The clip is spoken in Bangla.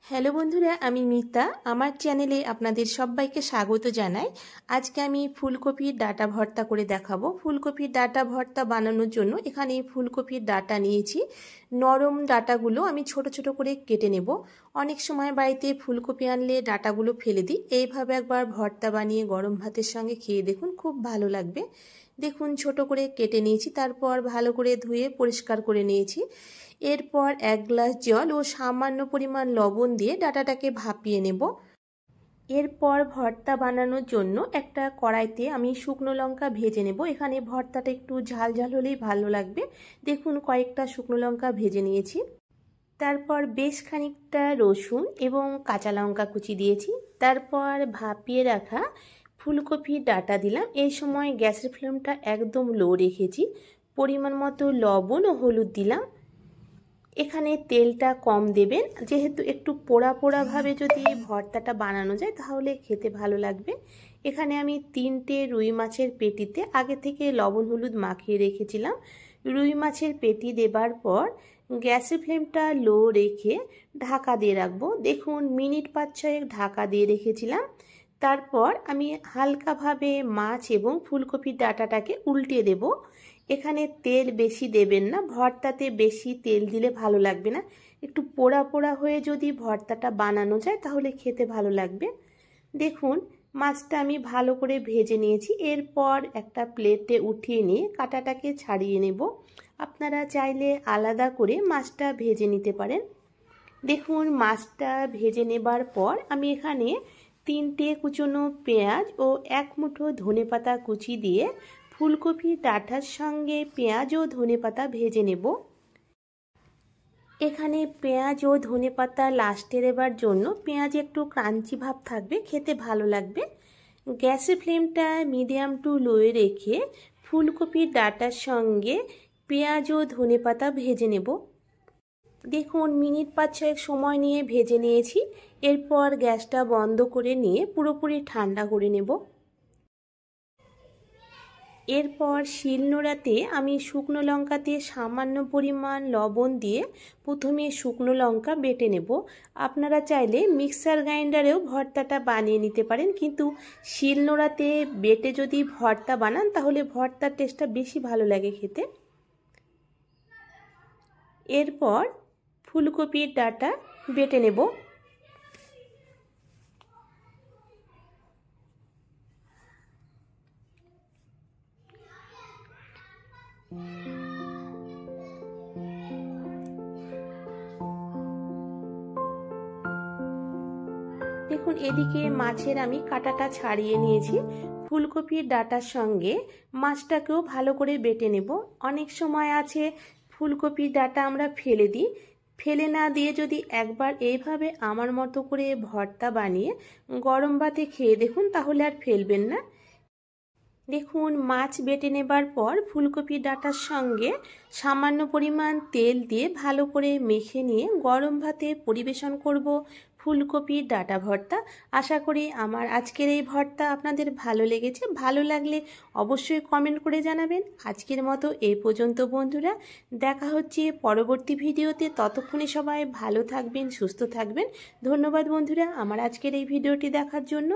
হ্যালো বন্ধুরা, আমি মিতা। আমার চ্যানেলে আপনাদের সবাইকে স্বাগত জানাই। আজকে আমি ফুলকপির ডাঁটা ভর্তা করে দেখাবো। ফুলকপির ডাঁটা ভর্তা বানানোর জন্য এখানে ফুলকপির ডাঁটা নিয়েছি। নরম ডাঁটাগুলো আমি ছোট ছোট করে কেটে নেব। অনেক সময় বাড়িতে ফুলকপি আনলে ডাঁটাগুলো ফেলে দিই। এইভাবে একবার ভর্তা বানিয়ে গরম ভাতের সঙ্গে খেয়ে দেখুন, খুব ভালো লাগবে। দেখুন ছোট করে কেটে নিয়েছি, তারপর ভালো করে ধুয়ে পরিষ্কার করে নিয়েছি। এরপর 1 গ্লাস জল ও সামান্য পরিমাণ লবণ দিয়ে ডাঁটাটাকে ভাপিয়ে নেব। এরপর ভর্তা বানানোর জন্য একটা কড়াইতে আমি শুকনো লঙ্কা ভেজে নেব। এখানে ভর্তাটা একটু ঝাল ঝাল হলেই ভালো লাগবে। দেখুন কয়েকটা শুকনো লঙ্কা ভেজে নিয়েছি। তারপর বেশ খানিকটা রসুন এবং কাঁচা লঙ্কা কুচি দিয়েছি। তারপর ভাপিয়ে রাখা ফুলকপির ডাঁটা দিলাম। এই সময় গ্যাসের ফ্লেমটা একদম লো রেখেছি। পরিমাণ মতো লবণ ও হলুদ দিলাম। এখানে তেলটা কম দেবেন, যেহেতু একটু পোড়া পোড়া ভাবে যদি ভর্তাটা বানানো যায় তাহলে খেতে ভালো লাগবে। এখানে আমি 3টে রুই মাছের পেটিতে আগে থেকে লবণ হলুদ মাখিয়ে রেখেছিলাম। রুই মাছের পেটি দেবার পর গ্যাসের ফ্লেমটা লো রেখে ঢাকা দিয়ে রাখবো। দেখুন মিনিট 5-6 ঢাকা দিয়ে রেখেছিলাম। তারপর আমি হালকাভাবে মাছ এবং ফুলকপির ডাঁটাটাকে উল্টে দেব। এখানে তেল বেশি দেবেন না, ভর্তাতে বেশি তেল দিলে ভালো লাগবে না। একটু পোড়া পোড়া হয়ে যদি ভর্তাটা বানানো যায় তাহলে খেতে ভালো লাগবে। দেখুন মাছটা আমি ভালো করে ভেজে নিয়েছি। এরপর একটা প্লেটে উঠিয়ে নিয়ে কাঁটাটাকে ছাড়িয়ে নেব। আপনারা চাইলে আলাদা করে মাছটা ভেজে নিতে পারেন। দেখুন মাছটা ভেজে নেবার পর আমি এখানে 3টে কুচনো পেঁয়াজ ও 1 মুঠো ধনেপাতা কুচি দিয়ে ফুলকপির ডাঁটার সঙ্গে পেঁয়াজ ও ধনেপাতা ভেজে নেব। এখানে পেঁয়াজ ও ধনেপাতা লাস্টে দেবার জন্য পেঁয়াজ একটু ক্রাঞ্চি ভাব থাকবে, খেতে ভালো লাগবে। গ্যাসের ফ্লেমটা মিডিয়াম টু লোয়ে রেখে ফুলকপির ডাঁটার সঙ্গে পেঁয়াজ ও ধনেপাতা ভেজে নেব। দেখুন মিনিট 5-6 সময় নিয়ে ভেজে নিয়েছি। এরপর গ্যাসটা বন্ধ করে নিয়ে পুরোপুরি ঠান্ডা করে নেব। এরপর শিলনোড়াতে আমি শুকনো লঙ্কাতে সামান্য পরিমাণ লবণ দিয়ে প্রথমে শুকনো লঙ্কা বেটে নেব। আপনারা চাইলে মিক্সার গ্রাইন্ডারেও ভর্তাটা বানিয়ে নিতে পারেন, কিন্তু শিলনোড়াতে বেটে যদি ভর্তা বানান তাহলে ভর্তার টেস্টটা বেশি ভালো লাগে খেতে। এরপর ফুলকপির ডাঁটা বেটে নেব। দেখুন এদিকে মাছের আমি কাঁটাটা ছাড়িয়ে নিয়েছি। ফুলকপির ডাঁটার সঙ্গে মাছটাকেও ভালো করে বেটে নেব। অনেক সময় আছে ফুলকপির ডাঁটা আমরা ফেলে দিই। ফেলে না দিয়ে যদি একবার এইভাবে আমার মতো করে ভর্তা বানিয়ে গরম ভাতে খেয়ে দেখুন তাহলে আর ফেলবেন না। দেখুন মাছ বেটে নেবার পর ফুলকপির ডাঁটার সঙ্গে সামান্য পরিমাণ তেল দিয়ে ভালো করে মেখে নিয়ে গরম ভাতে পরিবেশন করব ফুলকপির ডাঁটা ভর্তা। আশা করি আমার আজকের এই ভর্তা আপনাদের ভালো লেগেছে। ভালো লাগলে অবশ্যই কমেন্ট করে জানাবেন। আজকের মতো এই পর্যন্ত বন্ধুরা, দেখা হচ্ছে পরবর্তী ভিডিওতে। ততক্ষণে সবাই ভালো থাকবেন, সুস্থ থাকবেন। ধন্যবাদ বন্ধুরা আমার আজকের এই ভিডিওটি দেখার জন্য।